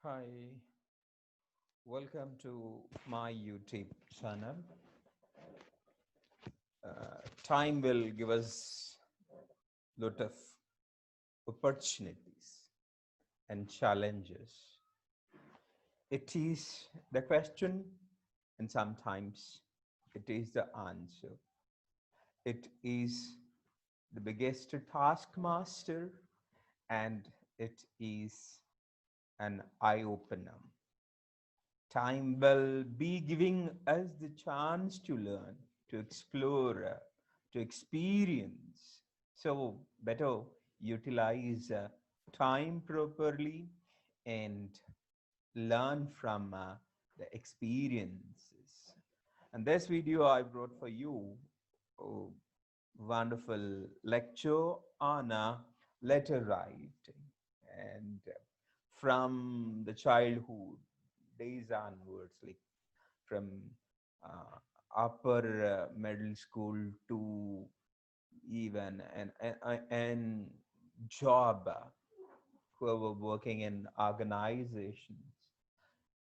Hi, welcome to my YouTube channel. Time will give us lot of opportunities and challenges. It is the question, and sometimes it is the answer. It is the biggest taskmaster, and it is an eye opener. Time will be giving us the chance to learn, to explore, to experience. So, better utilize time properly and learn from the experiences. And this video I brought for you a wonderful lecture on letter writing. And from the childhood days onwards, like from uh, upper middle school to even and job, whoever working in organizations,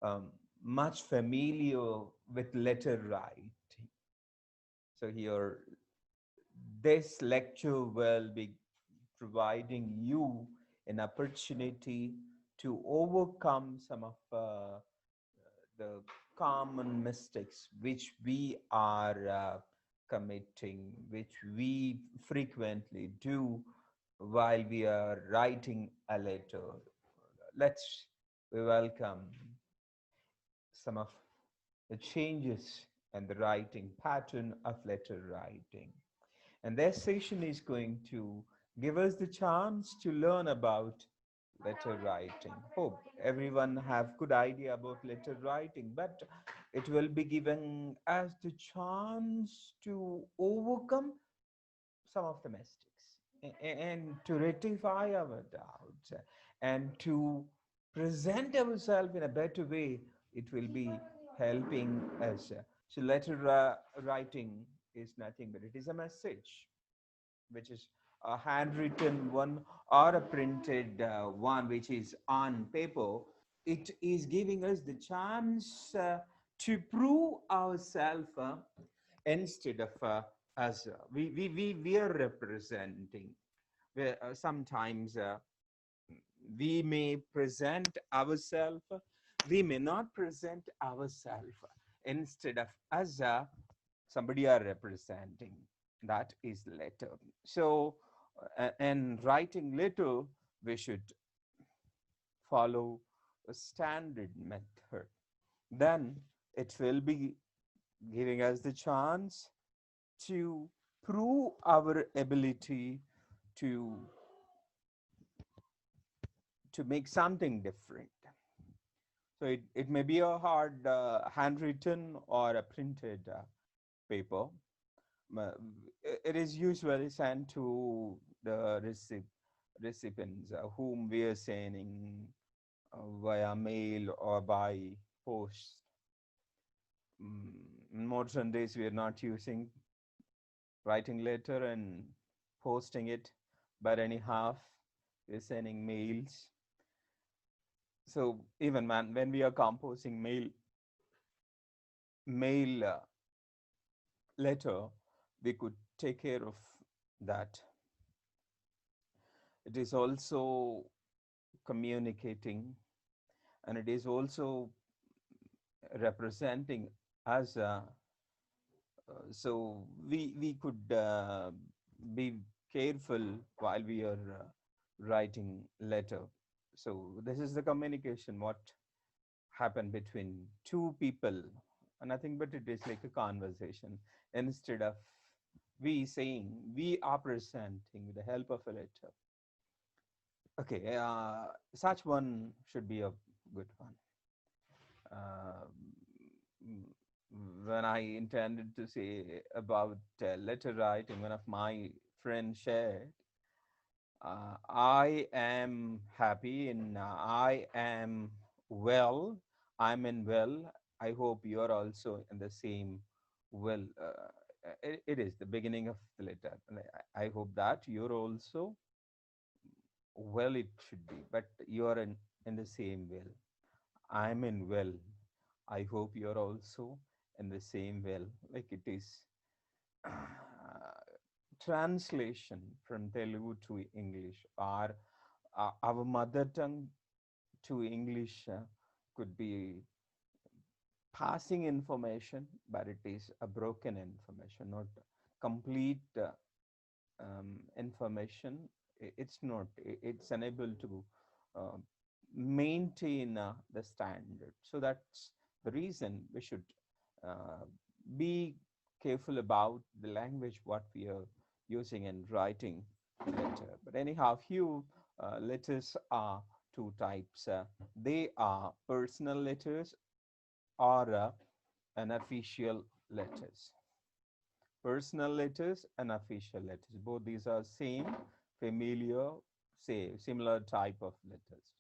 um, much familiar with letter writing. So here, this lecture will be providing you an opportunity to overcome some of the common mistakes which we are committing, which we frequently do while we are writing a letter. Let's we welcome some of the changes and the writing pattern of letter writing. And this session is going to give us the chance to learn about letter writing. Hope everyone have good idea about letter writing, but it will be giving us the chance to overcome some of the mistakes and to rectify our doubts and to present ourselves in a better way. It will be helping us. So letter writing is nothing but it is a message which is a handwritten one or a printed one which is on paper. It is giving us the chance to prove ourselves instead of as we are representing. Where, sometimes we may present ourselves, we may not present ourselves. Instead of as somebody are representing, that is letter. So in writing letter, we should follow a standard method. Then it will be giving us the chance to prove our ability to to make something different. So it may be a hard handwritten or a printed paper. Uh, it is usually sent to the recipients whom we are sending via mail or by post. In modern days, we are not using writing letter and posting it, but anyhow, we're sending mails. So even when we are composing mail letter, we could take care of that. It is also communicating, and it is also representing as so we could be careful while we are writing letter. So this is the communication what happened between two people, nothing but it is like a conversation. Instead of we saying, we are presenting with the help of a letter. Okay, such one should be a good one. Uh, when I intended to say about letter writing, one of my friends shared, I am happy and I am well. I'm in well. I hope you are also in the same well. It is the beginning of the letter. And I hope that you're also well, it should be, but you are in the same well. I'm in well. I hope you're also in the same well. Like it is translation from Telugu to English, or our mother tongue to English could be passing information, but it is a broken information, not complete information. It's not. It's unable to uh, maintain the standard. So that's the reason we should uh, be careful about the language what we are using in writing letter. But anyhow, few letters are two types. They are personal letters or unofficial letters. Personal letters and official letters. Both these are same, familiar, say similar type of letters.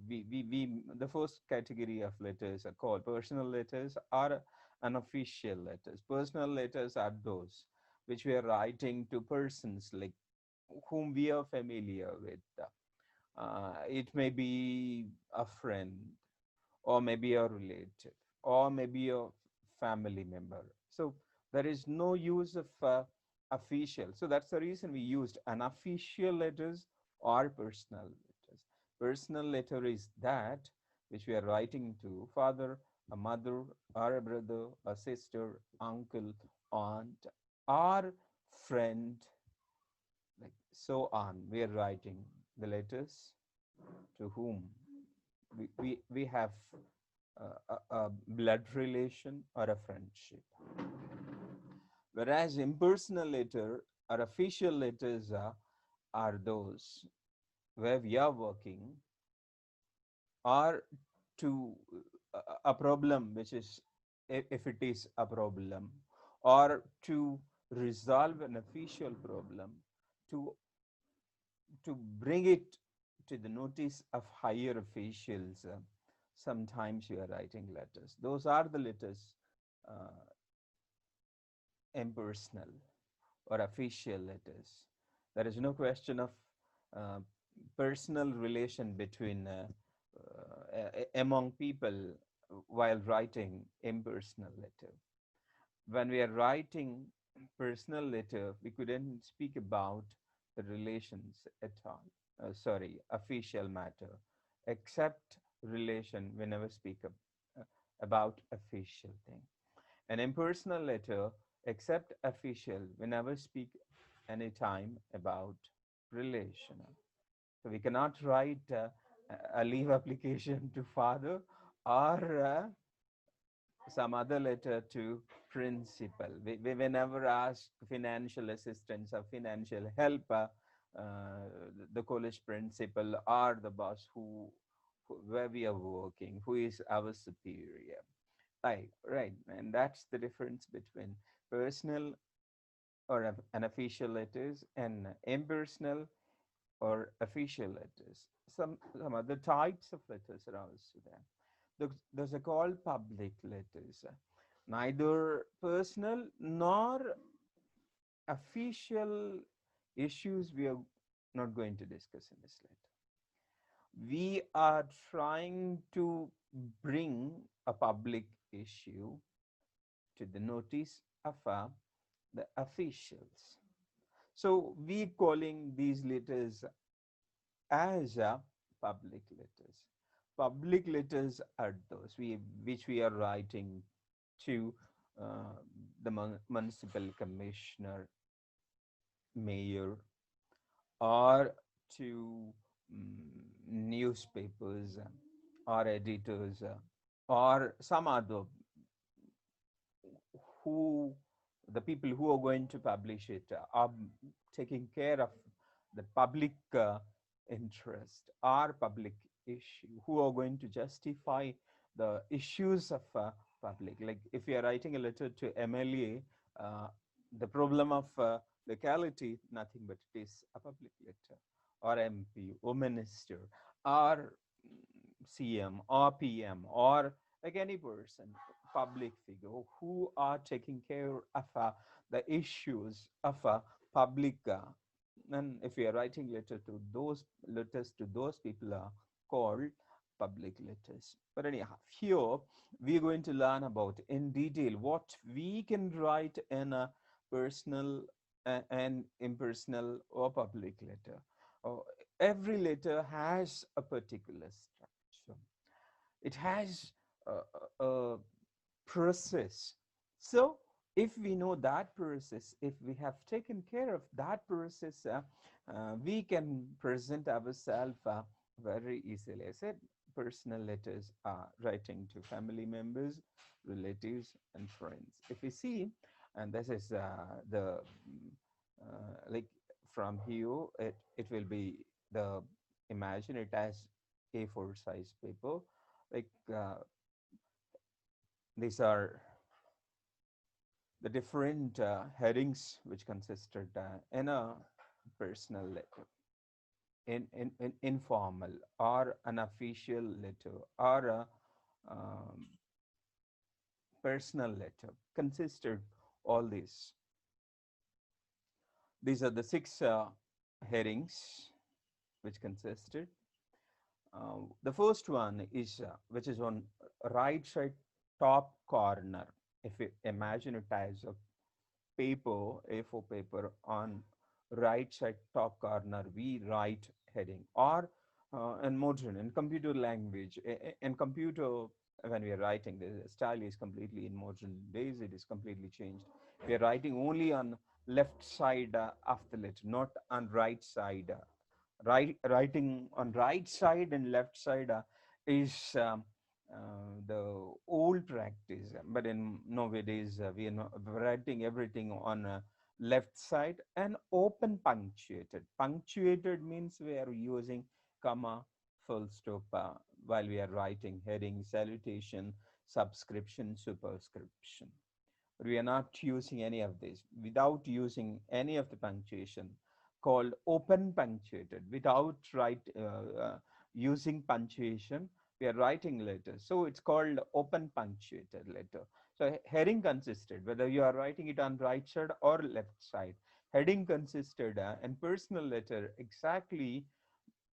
The first category of letters are called personal letters or unofficial letters. Personal letters are those which we are writing to persons like whom we are familiar with. It may be a friend, or maybe a relative, or maybe a family member. So there is no use of official. So that's the reason we used unofficial letters or personal letters. Personal letter is that which we are writing to father, a mother, or a brother, a sister, uncle, aunt, or friend, like so on. We are writing the letters to whom we have a blood relation or a friendship. Whereas impersonal letter or official letters are those where we are working or to a problem, which is if it is a problem, or to resolve an official problem, to bring it to the notice of higher officials. Sometimes you are writing letters. Those are the letters, uh, impersonal or official letters. There is no question of uh, personal relation between among people while writing impersonal letter. When we are writing personal letter, we couldn't speak about the relations at all. Sorry, official matter, except relation. We never speak uh, about official thing. An impersonal letter, except official, we never speak any time about relational. So we cannot write a leave application to father or some other letter to principal. We never ask financial assistance or financial help the college principal or the boss where we are working, who is our superior. Right. And that's the difference between personal or an official letters and impersonal or official letters. Some other types of letters are also there. Those are called public letters. Neither personal nor official issues we are not going to discuss in this letter. We are trying to bring a public issue to the notice of the officials. So we calling these letters as public letters. Public letters are those which we are writing to the municipal commissioner, mayor, or to newspapers or editors or some other who the people who are going to publish it are taking care of the public interest or public issue, who are going to justify the issues of public. Like if you are writing a letter to MLA, the problem of locality, nothing but it is a public letter, or MP or minister or CM or PM or like any person, public figure who are taking care of the issues of public. And if you are writing letters to those people are called public letters. But anyhow, here we're going to learn about in detail what we can write in a personal and impersonal or public letter. Uh, every letter has a particular structure. It has a process. So, if we know that process, if we have taken care of that process, we can present ourselves very easily. I said personal letters are writing to family members, relatives, and friends. If we see, and this is like from here, it will be the imagine it as A4 size paper. Like these are the different headings which consisted in a personal letter, in informal or an official letter or a um, personal letter consisted all these. These are the six headings which consisted. The first one is which is on right side top corner. If you imagine it as a paper, A4 paper, on right side top corner, we write heading. Or in modern, in computer language, in computer, when we are writing, the style is completely in modern days, it is completely changed. We are writing only on left side of the letter, not on right side. Writing on right side and left side is the old practice, but in nowadays we are not writing everything on left side and open punctuated. Punctuated means we are using comma, full stop while we are writing heading, salutation, subscription, superscription. But we are not using any of this. Without using any of the punctuation, called open punctuated, without using punctuation, we are writing letters. So it's called open punctuated letter. So heading consisted, whether you are writing it on right side or left side, heading consisted in personal letter exactly.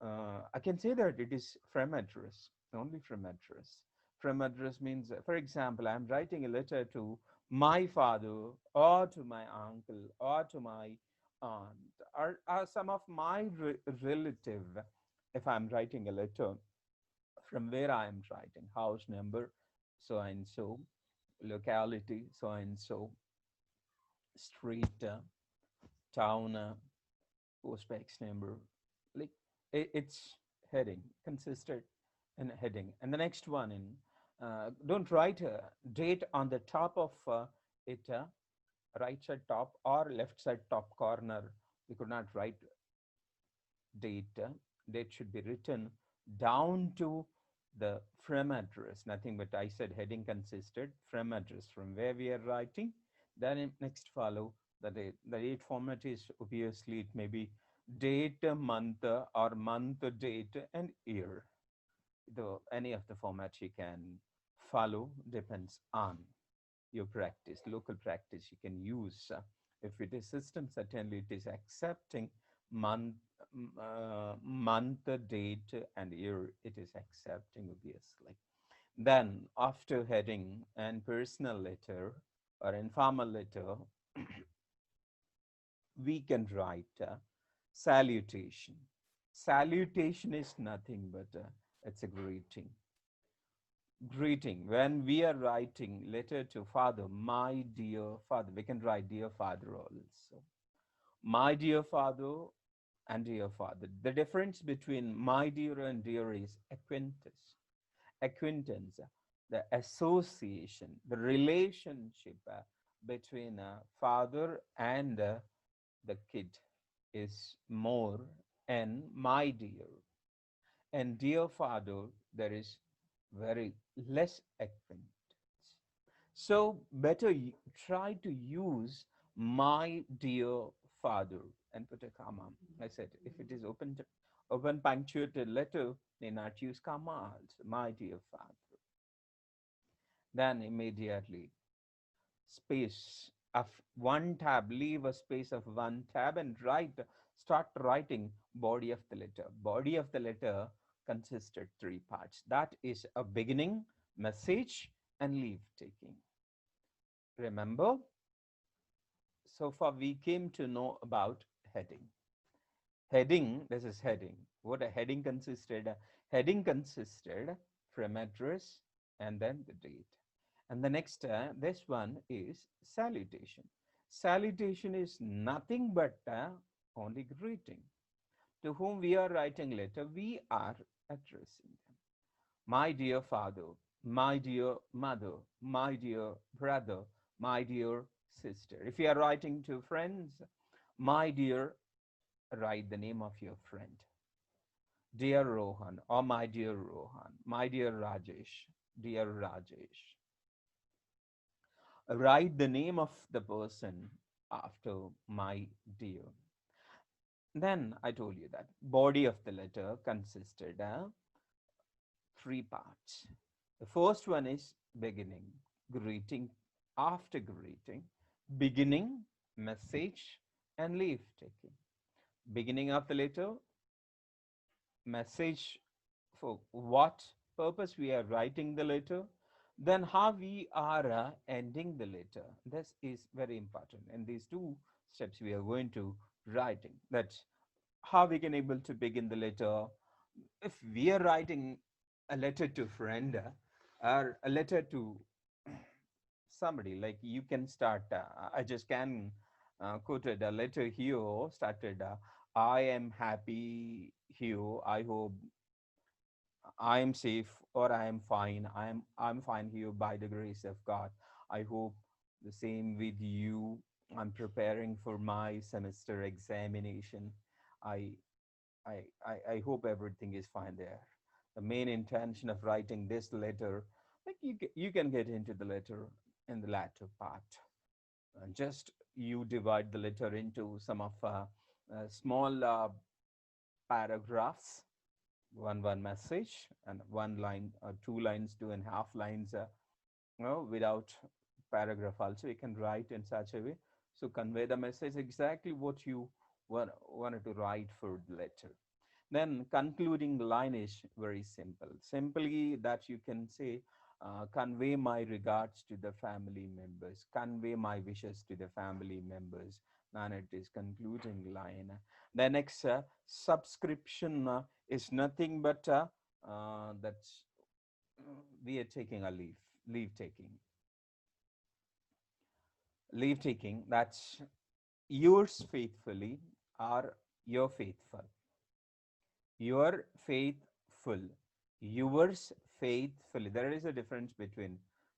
I can say that it is from address, only from address. From address means, for example, I'm writing a letter to my father or to my uncle or to my aunt or some of my relative. If I'm writing a letter, from where I am writing, house number, so and so, locality, so and so, street, town, postbox number, like it's heading consisted in heading. And the next one in don't write a date on the top of it, right side top or left side top corner. We could not write date. Date should be written down to the from address, nothing but I said heading consisted from address, from where we are writing. Then next follow the date. The date format is obviously it may be date, month, or month, date, and year. Though any of the format you can follow depends on your practice, local practice you can use. If it is system, certainly it is accepting month, month, date, and year. It is accepting obviously. Then after heading and personal letter or informal letter, we can write salutation. Salutation is nothing but it's a greeting. Greeting. When we are writing letter to father, my dear father, we can write dear father also. My dear father and dear father. The difference between my dear and dear is acquaintance. Acquaintance, the association, the relationship between father and the kid is more, and my dear. And dear father, there is very less acquaintance. So better try to use my dear father and put a comma. I said, if it is open punctuated letter, may not use commas. My dear father. Then immediately space of one tab, leave a space of one tab and start writing body of the letter. Body of the letter consisted three parts. That is a beginning, message, and leave taking. Remember, so far we came to know about heading. Heading, this is heading. What a heading consisted? Heading consisted from address and then the date. And the next, this one is salutation. Salutation is nothing but only greeting. To whom we are writing letter, we are addressing them. My dear father, my dear mother, my dear brother, my dear sister. If you are writing to friends, my dear, write the name of your friend. Dear Rohan, or my dear Rohan, my dear Rajesh, dear Rajesh. Write the name of the person after my dear. Then I told you that body of the letter consisted three parts. The first one is beginning, greeting, after greeting, beginning, message, and leave taking. Beginning of the letter, message for what purpose we are writing the letter, then how we are ending the letter. This is very important. And these two steps we are going to writing. That's how we can able to begin the letter. If we are writing a letter to friend or a letter to somebody, like you can start, I just can quoted a letter here, started, I am happy here, I hope I am safe or I am fine. I'm fine here by the grace of God. I hope the same with you. I'm preparing for my semester examination. I I hope everything is fine there. The main intention of writing this letter, like you can get into the letter in the latter part. Just you divide the letter into some of small paragraphs, one message and one line, two lines, 2.5 lines, without paragraph also you can write in such a way, so convey the message exactly what you wanted to write for the letter. Then concluding line is very simple, simply that you can say, convey my regards to the family members, convey my wishes to the family members. Then it is concluding line. The next subscription is nothing but that's we are taking a leave taking, leave taking. That's yours faithfully or your faithful, your faithful, yours faithfully. There is a difference between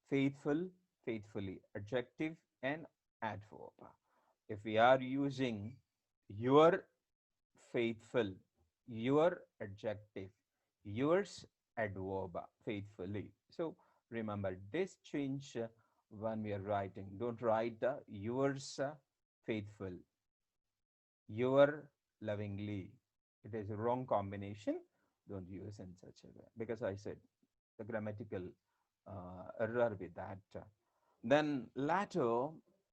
faithful, faithfully, adjective and adverb. If we are using your faithful, your adjective, yours adverb, faithfully. So remember this change when we are writing. Don't write the yours faithful, your lovingly. It is a wrong combination. Don't use in such a way, because I said the grammatical error with that. Then latter,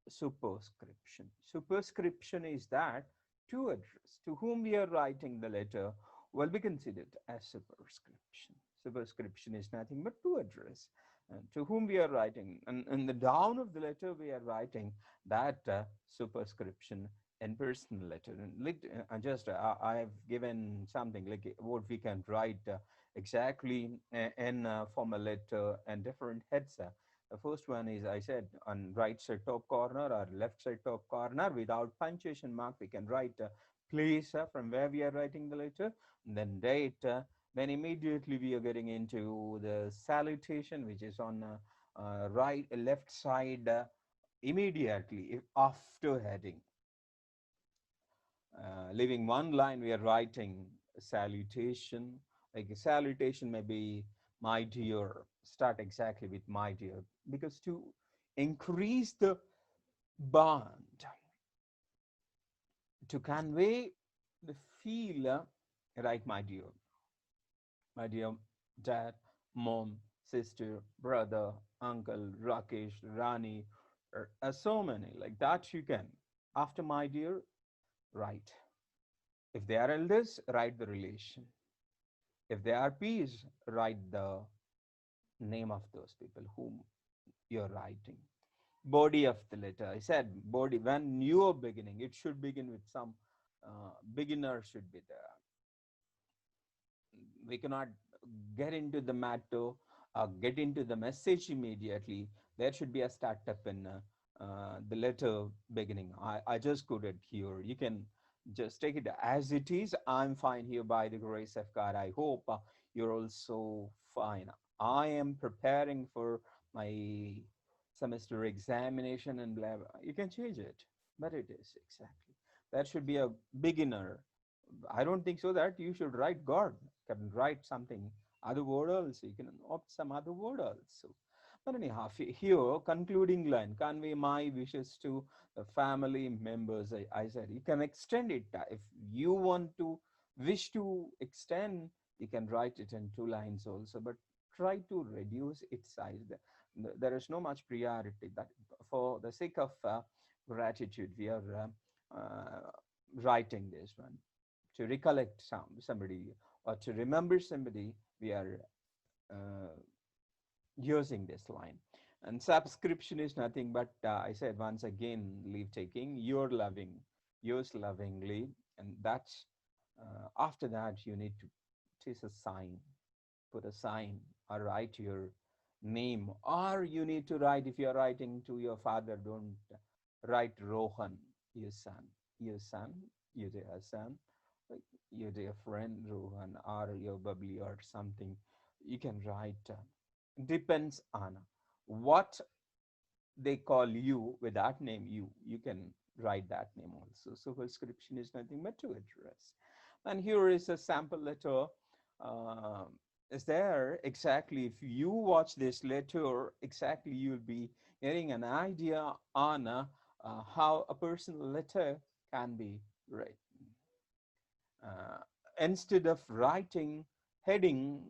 superscription. Superscription is that to address to whom we are writing the letter will be considered as superscription. Superscription is nothing but to address to whom we are writing. And in the down of the letter, we are writing that superscription in personal letter. And just I have given something like what we can write exactly in formal letter and different heads. The first one is, I said, on right side top corner or left side top corner without punctuation mark, we can write place from where we are writing the letter, then date. Then immediately we are getting into the salutation, which is on right left side immediately after heading. Leaving one line, we are writing salutation. Like a salutation may be my dear, start exactly with my dear, because to increase the bond, to convey the feel, right, my dear dad, mom, sister, brother, uncle, Rakesh, Rani, so many like that you can. After my dear, write. If they are elders, write the relation. If they are P's, write the name of those people whom you're writing. Body of the letter. I said body. When you're beginning, it should begin with some beginner should be there. We cannot get into the matter, get into the message immediately. There should be a startup in the letter beginning. I just put it here. You can just take it as it is. I'm fine here by the grace of God. I hope you're also fine. I am preparing for my semester examination and blah, blah. You can change it, but it is exactly. That should be a beginner. I don't think so that you should write God. You can write something other word also. You can opt some other word also. But anyhow, here concluding line, convey my wishes to the family members. I said you can extend it if you want to wish to extend. You can write it in 2 lines also, but try to reduce its size. There is no much priority that for the sake of gratitude we are writing this one to recollect somebody or to remember somebody, we are uh, using this line. And subscription is nothing but, I said once again, leave taking, you're loving, yours lovingly. And that's, after that, you need to take a sign, put a sign or write your name. Or you need to write, if you're writing to your father, don't write Rohan, your son, your son, your dear son, like your dear friend Rohan, or your bubbly or something. You can write, depends on what they call you with that name, you can write that name also. So prescription is nothing but to address. And here is a sample letter. uh, is there exactly, if you watch this letter exactly, you'll be getting an idea on how a personal letter can be written. uh, Instead of writing heading,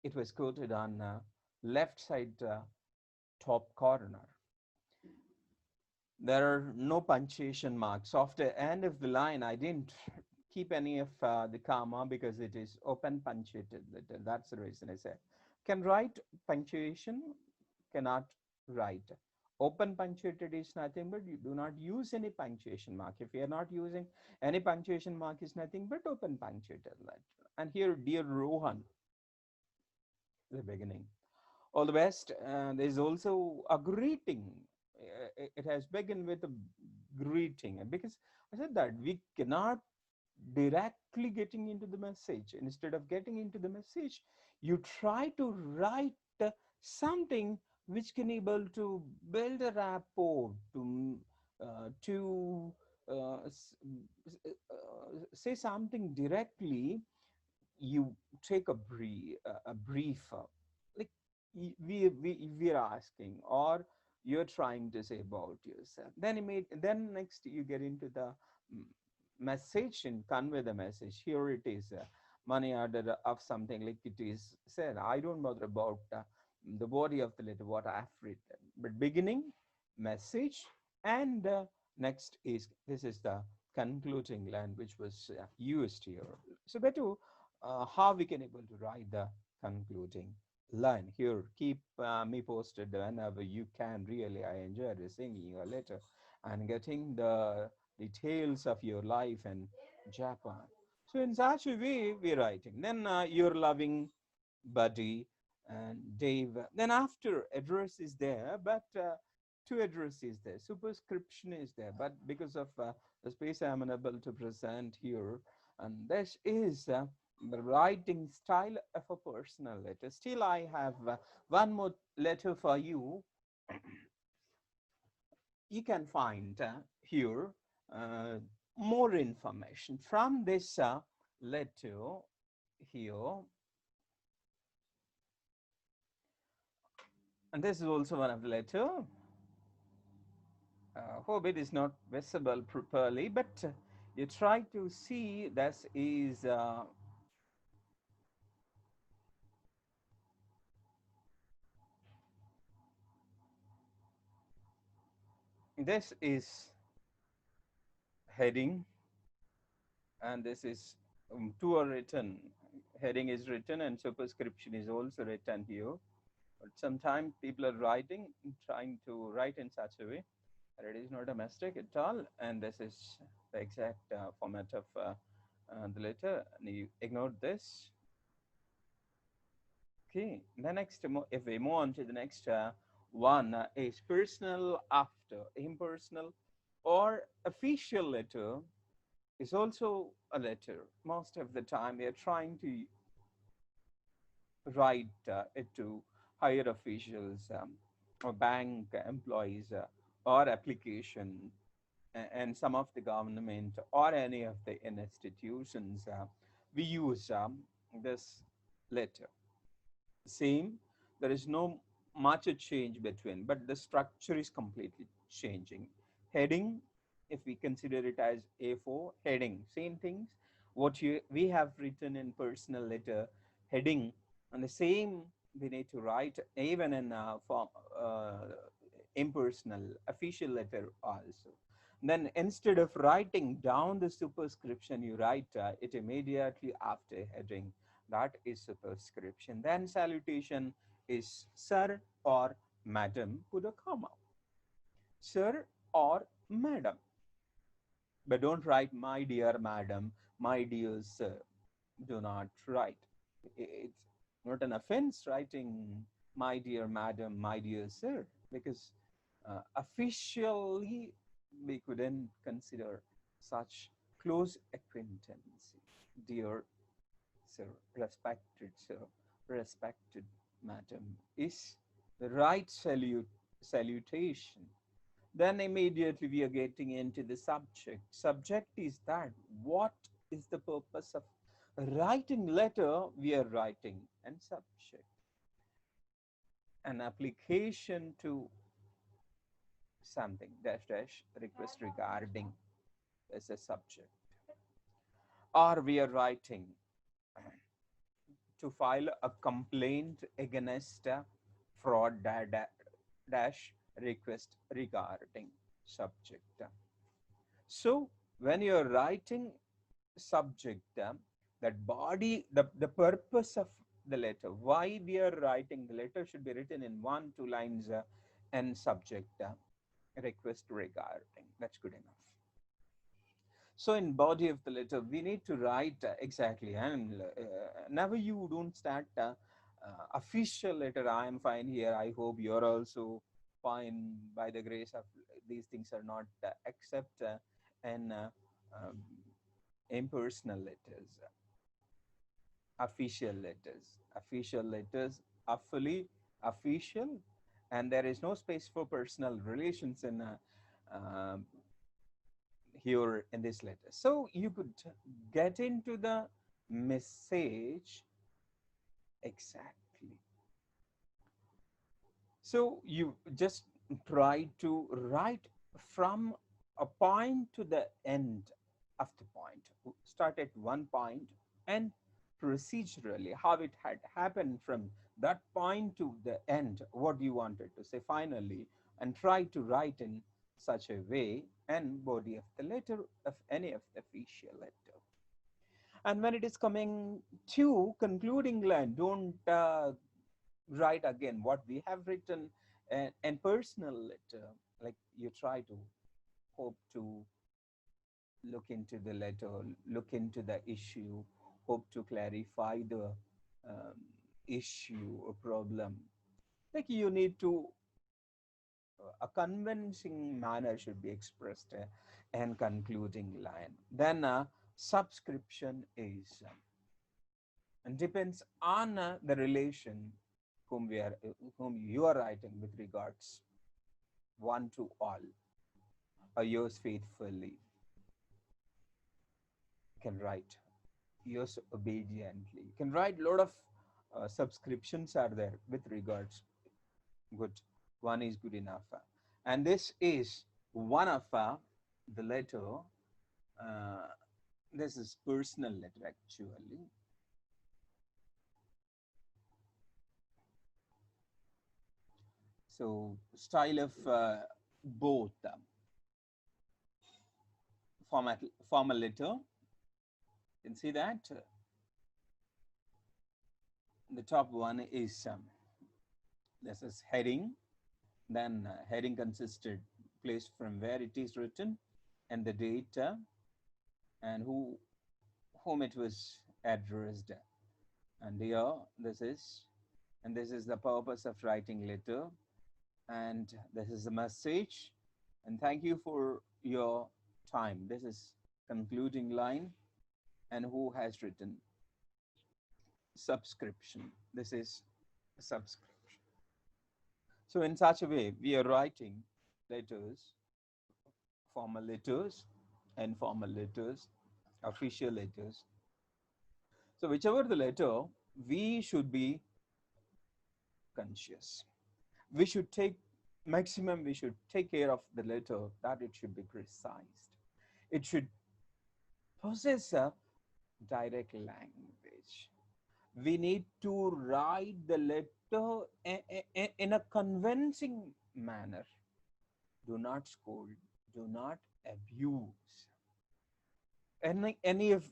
it was quoted on left side top corner. There are no punctuation marks. After end of the line, I didn't keep any of the comma because it is open punctuated letter. That's the reason I said. Can write punctuation, cannot write. Open punctuated is nothing but you do not use any punctuation mark. If you are not using any punctuation mark, is nothing but open punctuated letter. And here, dear Rohan, the beginning. All the best. And there's also a greeting. It has begun with a greeting. And because I said that we cannot directly getting into the message. Instead of getting into the message, you try to write something which can able to build a rapport, to say something directly. You take a brief, like we are asking, or you're trying to say about yourself. Then then next you get into the mm, message and convey the message. Here it is, money order of something, like it is said. I don't bother about the body of the letter, what I've written, but beginning, message, and next is, this is the concluding line which was used here. So better how we can able to write the concluding line here. Keep me posted whenever you can. Really, I enjoy receiving your letter and getting the details of your life in Japan. So in such a way, we're writing. Then your loving buddy and Dave. Then after, address is there, but two address is there. Superscription is there, but because of the space I'm unable to present here, and this is the writing style of a personal letter. Still, I have one more letter for you. You can find here uh, more information from this letter here. And this is also one of the letter. Hope it is not visible properly, but you try to see this is heading, and this is to a written. Heading is written and superscription is also written here. But sometimes people are trying to write in such a way that it is not a mistake at all. And this is the exact format of the letter. And you ignored this. Okay. The next, if we move on to the next one, is personal after impersonal or official letter is also a letter. Most of the time, we are trying to write it to higher officials or bank employees or application and some of the government or any of the institutions. We use this letter. Same, there is no much a change between, but the structure is completely changing. Heading, if we consider it as A4, heading, same things. We have written in personal letter, heading, and the same we need to write even in form, impersonal, official letter also. Then instead of writing down the superscription, you write it immediately after heading. That is superscription. Then salutation is sir or madam, put a comma. Sir or madam. But don't write my dear madam, my dear sir. Do not write. It's not an offense writing my dear madam, my dear sir, because officially we couldn't consider such close acquaintance. Dear sir, respected madam, is the right salutation. Then immediately we are getting into the subject. Subject is that what is the purpose of writing letter we are writing, and subject. An application to something dash dash request regarding as a subject. Or we are writing to file a complaint against a fraud dash request regarding subject. So when you're writing subject, that body, the purpose of the letter, why we are writing the letter should be written in 1-2 lines and subject request regarding. That's good enough. So in body of the letter, we need to write exactly, and never you don't start official letter. I am fine here. I hope you're also fine. By the grace of these things are not except and um, impersonal letters, official letters are fully official, and there is no space for personal relations in here in this letter. So you could get into the message exactly. So you just try to write from a point to the end of the point. Start at one point and procedurally how it had happened from that point to the end, what you wanted to say finally, and try to write in such a way and body of the letter of any of the official letter. And when it is coming to concluding line, don't write again what we have written and personal letter. Like you try to hope to look into the letter, look into the issue, hope to clarify the um, issue or problem. Like you need to, a convincing manner should be expressed and concluding line. Then subscription is and depends on the relation whom you are writing with regards one to all, or yours faithfully. You can write yours obediently. You can write a lot of subscriptions are there with regards. Good, one is good enough, and this is one of the letter. Uh, this is personal letter actually. So style of both formal letter. You can see that The top one is this is heading. Then heading consisted place from where it is written and the date and whom it was addressed. And here this is the purpose of writing letter, and this is the message. And thank you for your time. This is concluding line, and who has written subscription. This is subscription. So in such a way, we are writing letters, formal letters, informal letters, official letters. So whichever the letter, we should be conscious. We should take maximum, we should take care of the letter that it should be precise. It should possess a direct language. We need to write the letter in a convincing manner. Do not scold, do not abuse. Any of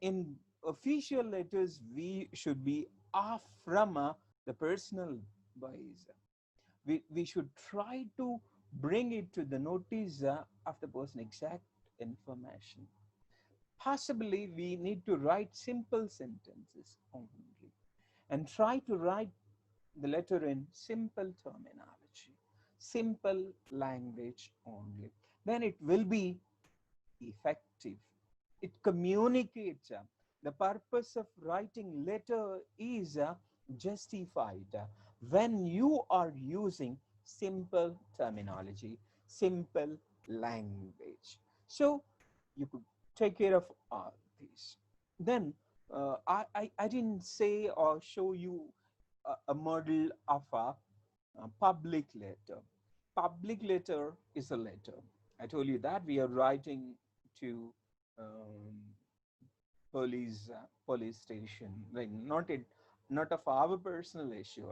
in official letters, we should be off from the personal bias. We should try to bring it to the notice of the person exact information. Possibly we need to write simple sentences only and try to write the letter in simple terminology, simple language only. Then it will be effective. It communicates. The purpose of writing letter is justified when you are using simple terminology, simple language. So you could take care of all these. Then I didn't say or show you a model of a public letter. Public letter is a letter. I told you that we are writing to um, police station, like not of our personal issue,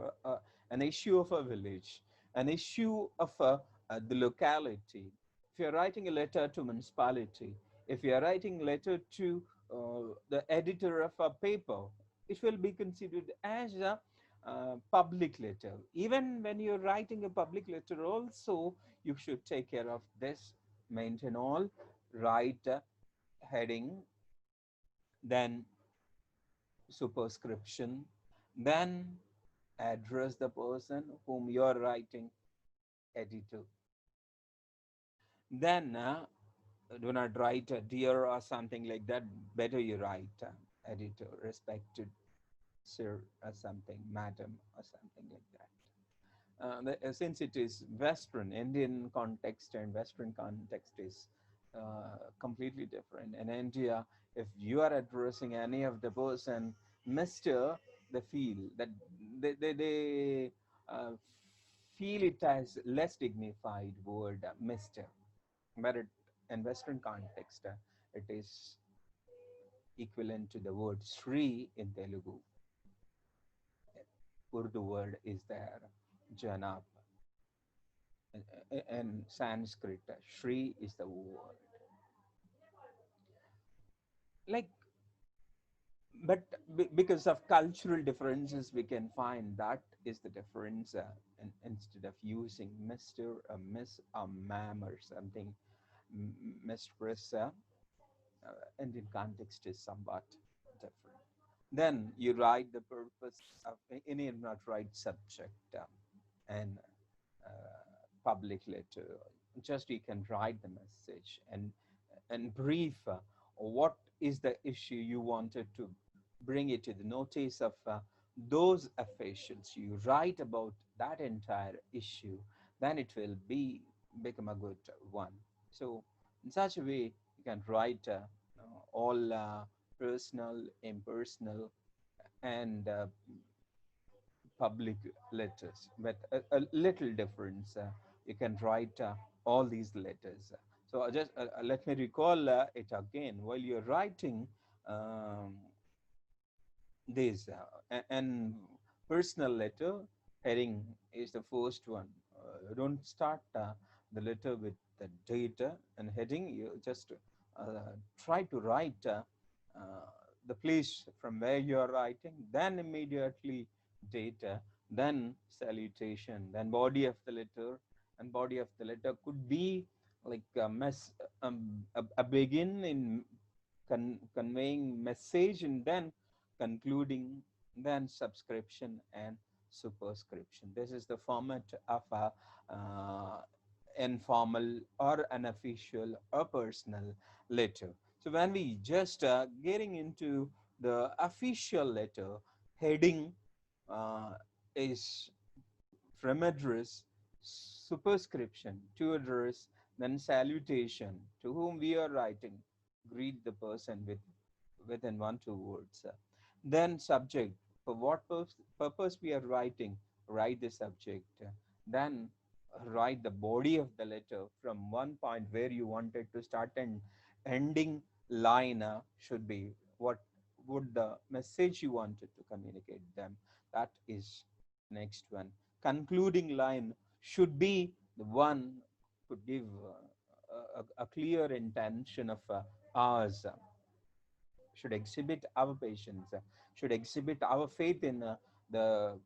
an issue of a village, an issue of the locality. If you're writing a letter to municipality, if you're writing a letter to the editor of a paper, it will be considered as a public letter. Even when you're writing a public letter also, you should take care of this, maintain all, write heading, then superscription, then address the person whom you're writing, editor. Then do not write dear or something like that. Better you write editor, respected sir, or something, madam, or something like that. Since it is Western, Indian context and Western context is completely different. In India, if you are addressing any of the person, Mr., they feel that they feel it as less dignified word, Mr. But in Western context, it is equivalent to the word Sri in Telugu. Urdu word is there, Janab. In Sanskrit, Shri is the word. Like, but because of cultural differences, we can find that is the difference. Instead of using Mr., a Miss, a Ma'am, or something, Mistress, Indian context is somewhat different. Then you write the purpose of, in need not write subject and public letter. Just you can write the message and brief what is the issue you wanted to bring it to the notice of those officials. You write about that entire issue, then it will become a good one. So in such a way, you can write all personal, impersonal, and public letters, but a little difference. You can write all these letters. So just let me recall it again. While you're writing this, and personal letter heading is the first one. Don't start the letter with the data and heading. You just try to write the place from where you're writing, then immediately data, then salutation, then body of the letter, and body of the letter could be like a begin in conveying message, and then concluding, then subscription and superscription. This is the format of a informal or unofficial or personal letter. So when we just getting into the official letter, heading uh, is from address, superscription to address, then salutation to whom we are writing, greet the person within 1 2 words. Then subject, for what purpose we are writing, write the subject. Then write the body of the letter from one point where you wanted to start, and ending line should be what would the message you wanted to communicate them. That is next one. Concluding line should be the one to give a clear intention of ours, should exhibit our patience, should exhibit our faith in the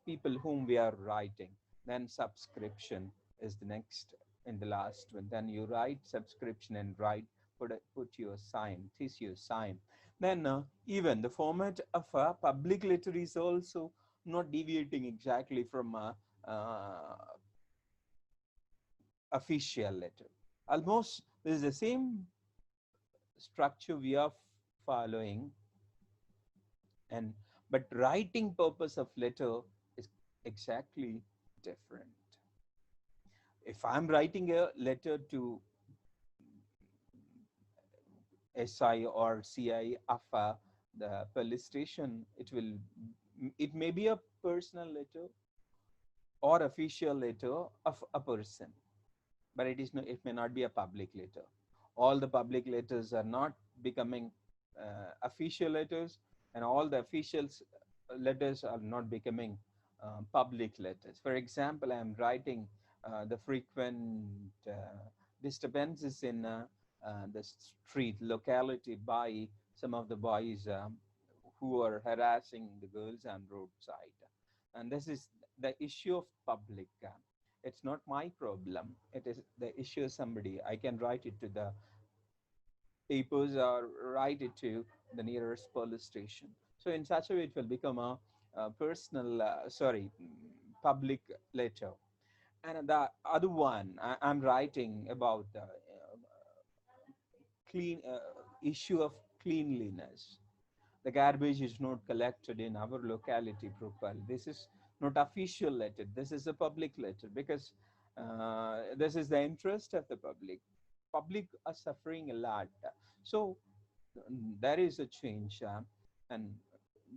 people whom we are writing. Then subscription is the next in the last one. Then you write subscription and write, put your sign, this your sign. Then even the format of a public letter is also not deviating exactly from a official letter. Almost this is the same structure we are following, and but writing purpose of letter is exactly different. If I'm writing a letter to SI or CI of the police station, it may be a personal letter or official letter of a person, but it may not be a public letter. All the public letters are not becoming official letters, and all the officials letters are not becoming public letters. For example, I am writing the frequent disturbances in the street locality by some of the boys who are harassing the girls on roadside, and this is the issue of public. It's not my problem. It is the issue of somebody. I can write it to the papers or write it to the nearest police station. So in such a way, it will become a personal, public letter. And the other one, I'm writing about the clean issue of cleanliness. The garbage is not collected in our locality properly. This is not official letter. This is a public letter, because this is the interest of the public. Public are suffering a lot. So there is a change, and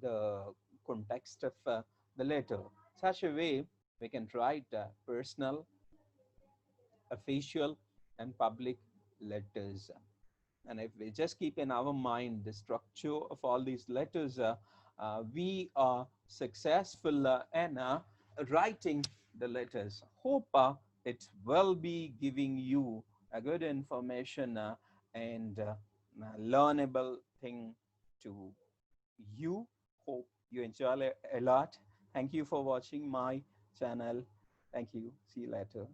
the context of the letter. Such a way we can write personal, official, and public letters. And if we just keep in our mind the structure of all these letters, we are successful in writing the letters. Hope it will be giving you a good information and learnable thing to you. Hope you enjoy a lot. Thank you for watching my channel. Thank you. See you later.